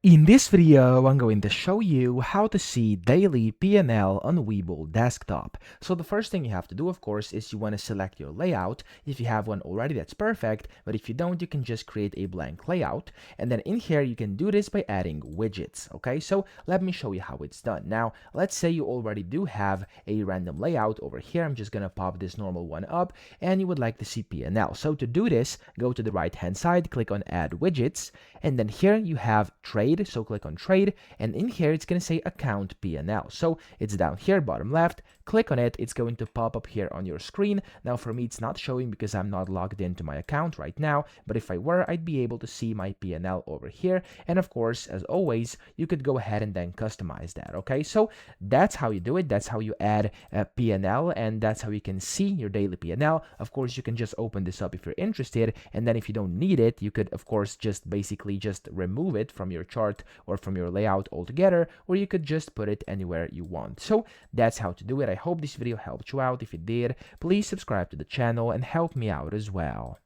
In this video, I'm going to show you how to see daily P&L on Webull Desktop. So the first thing you have to do, of course, is you want to select your layout. If you have one already, that's perfect. But if you don't, you can just create a blank layout. And then in here, you can do this by adding widgets. Okay, so let me show you how it's done. Now, let's say you already do have a random layout over here. I'm just going to pop this normal one up, and you would like to see P&L. So to do this, go to the right-hand side, click on Add Widgets, and then here you have Trade. So click on trade, and in here it's going to say account P&L. So it's down here, bottom left. Click on it, it's going to pop up here on your screen. Now for me it's not showing because I'm not logged into my account right now, but if I were, I'd be able to see my P&L over here. And of course, as always, you could go ahead and then customize that. Okay, so that's how you do it. That's how you add a P&L, and that's how you can see your daily P&L. Of course, you can just open this up if you're interested, and then if you don't need it, you could of course just basically just remove it from your chart or from your layout altogether, or you could just put it anywhere you want. So that's how to do it. I hope this video helped you out. If it did, please subscribe to the channel and help me out as well.